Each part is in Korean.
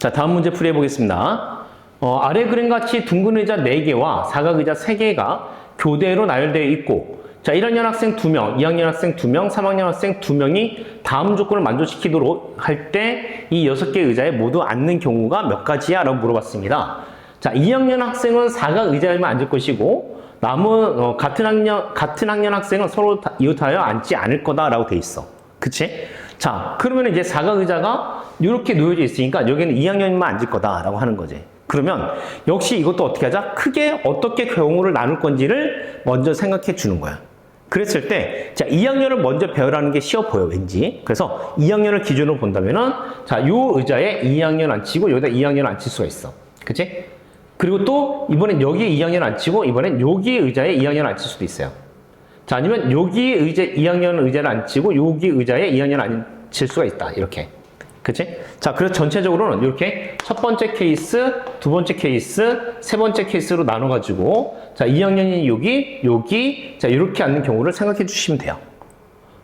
자, 다음 문제 풀이해 보겠습니다. 아래 그림 같이 둥근 의자 4개와 사각 의자 3개가 교대로 나열되어 있고, 자, 1학년 학생 2명, 2학년 학생 2명, 3학년 학생 2명이 다음 조건을 만족시키도록 할 때 이 6개 의자에 모두 앉는 경우가 몇 가지야? 라고 물어봤습니다. 자, 2학년 학생은 사각 의자에만 앉을 것이고, 남은 같은 학년 학생은 서로 이웃하여 앉지 않을 거다라고 돼 있어. 그치? 자, 그러면 이제 사각 의자가 이렇게 놓여져 있으니까 여기는 2학년만 앉을 거다라고 하는 거지. 그러면 역시 이것도 어떻게 하자? 크게 어떻게 경우를 나눌 건지를 먼저 생각해 주는 거야. 그랬을 때, 자, 2학년을 먼저 배우라는 게 쉬워 보여, 왠지. 그래서 2학년을 기준으로 본다면은, 자, 요 의자에 2학년 앉히고, 여기다 2학년 앉힐 수가 있어. 그치? 그리고 또, 이번엔 여기에 2학년 앉히고, 이번엔 여기 의자에 2학년 앉힐 수도 있어요. 자, 아니면 여기 2학년 의자를 앉히고, 여기 의자에 2학년 앉힐 수가 있다. 이렇게. 그치? 자, 그래서 전체적으로는 이렇게 첫 번째 케이스, 두 번째 케이스, 세 번째 케이스로 나눠가지고, 자, 2학년이 여기, 자, 이렇게 앉는 경우를 생각해 주시면 돼요.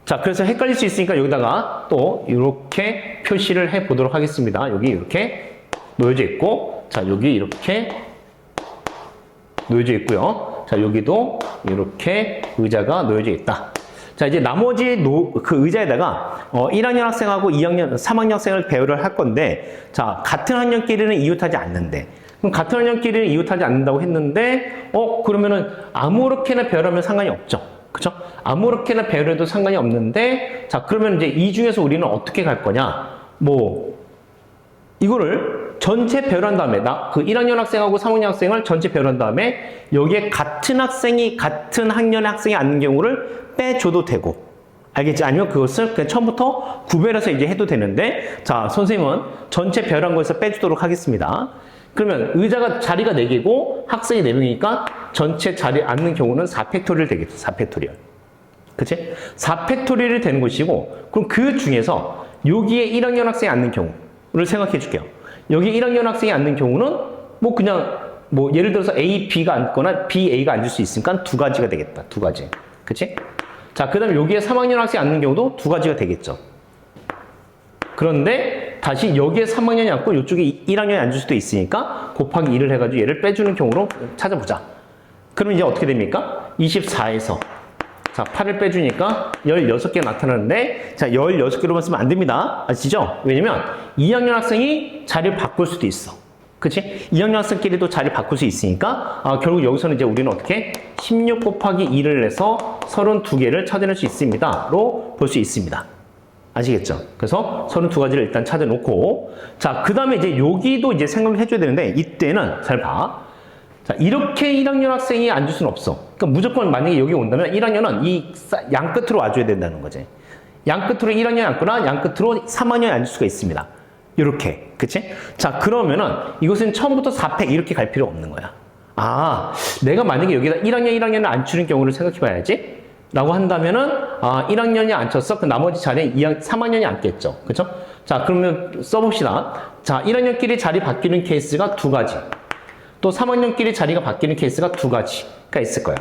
자, 그래서 헷갈릴 수 있으니까 여기다가 또 이렇게 표시를 해 보도록 하겠습니다. 여기 이렇게 놓여져 있고, 자, 여기 이렇게 놓여져 있고요. 자, 여기도 이렇게 의자가 놓여져 있다. 자, 이제 나머지 그 의자에다가 1학년 학생하고 3학년 학생을 배열을 할 건데, 자, 같은 학년끼리는 이웃하지 않는데, 그럼 같은 학년끼리는 이웃하지 않는다고 했는데, 그러면은 아무렇게나 배열하면 상관이 없죠. 그쵸? 아무렇게나 배열해도 상관이 없는데, 자, 그러면 이제 이 중에서 우리는 어떻게 갈 거냐? 이거를 전체 배열한 다음에, 그 1학년 학생하고 3학년 학생을 전체 배열한 다음에, 여기에 같은 학년의 학생이 앉는 경우를 빼줘도 되고, 알겠지? 아니면 그것을 그냥 처음부터 구별해서 이제 해도 되는데, 자, 선생님은 전체 배열한 거에서 빼주도록 하겠습니다. 그러면 의자가 자리가 4개고 학생이 4명이니까 전체 자리에 앉는 경우는 4팩토리얼 되겠죠. 4팩토리얼. 그치? 4팩토리얼이 되는 것이고, 그럼 그 중에서 여기에 1학년 학생이 앉는 경우를 생각해 줄게요. 여기 1학년 학생이 앉는 경우는 예를 들어서 A, B가 앉거나 B, A가 앉을 수 있으니까 2가지가 되겠다. 2가지. 그치? 자, 그 다음에 여기에 3학년 학생이 앉는 경우도 2가지가 되겠죠. 그런데 다시 여기에 3학년이 앉고 이쪽에 1학년이 앉을 수도 있으니까 곱하기 2를 해가지고 얘를 빼주는 경우로 찾아보자. 그럼 이제 어떻게 됩니까? 24에서 자, 8을 빼주니까 16개 나타나는데, 자, 16개로만 쓰면 안 됩니다. 아시죠? 왜냐면 2학년 학생이 자리를 바꿀 수도 있어. 그치? 2학년 학생끼리도 자리를 바꿀 수 있으니까, 결국 여기서는 이제 우리는 어떻게? 16 곱하기 2를 해서 32개를 찾아낼 수 있습니다. 로 볼 수 있습니다. 아시겠죠? 그래서 32가지를 일단 찾아놓고, 자, 그 다음에 이제 여기도 이제 생각을 해줘야 되는데, 이때는 잘 봐. 자, 이렇게 1학년 학생이 앉을 수는 없어. 그러니까 무조건 만약에 여기 온다면 1학년은 이 양 끝으로 와줘야 된다는 거지. 양 끝으로 1학년이 앉거나 양 끝으로 3학년이 앉을 수가 있습니다. 이렇게. 그치? 자, 그러면은 이것은 처음부터 4팩 이렇게 갈 필요 없는 거야. 내가 만약에 여기다 1학년을 앉히는 경우를 생각해 봐야지. 라고 한다면은, 1학년이 앉혔어. 그 나머지 자리에 3학년이 앉겠죠. 그쵸? 자, 그러면 써봅시다. 자, 1학년끼리 자리 바뀌는 케이스가 2가지. 또 3학년끼리 자리가 바뀌는 케이스가 2가지가 있을 거야.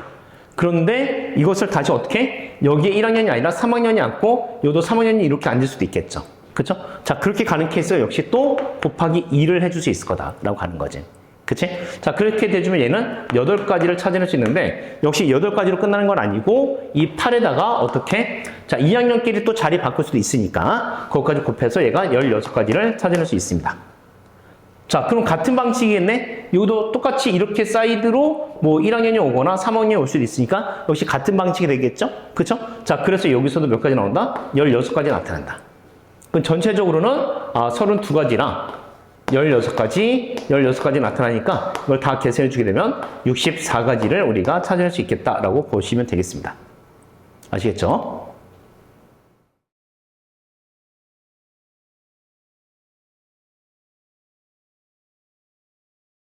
그런데 이것을 다시 어떻게? 여기에 1학년이 아니라 3학년이 앉고, 여도 3학년이 이렇게 앉을 수도 있겠죠. 그쵸? 자, 그렇게 가는 케이스가 역시 또 곱하기 2를 해줄 수 있을 거다라고 가는 거지. 그치? 자, 그렇게 돼주면 얘는 8가지를 찾아낼 수 있는데, 역시 8가지로 끝나는 건 아니고, 이 8에다가 어떻게? 자, 2학년끼리 또 자리 바꿀 수도 있으니까, 그것까지 곱해서 얘가 16가지를 찾아낼 수 있습니다. 자, 그럼 같은 방식이겠네? 이것도 똑같이 이렇게 사이드로 1학년이 오거나 3학년이 올 수도 있으니까, 역시 같은 방식이 되겠죠? 그쵸? 자, 그래서 여기서도 몇 가지 나온다? 16가지 나타난다. 그럼 전체적으로는 32가지랑 16가지 나타나니까 이걸 다 계산해 주게 되면 64가지를 우리가 찾아낼 수 있겠다라고 보시면 되겠습니다. 아시겠죠?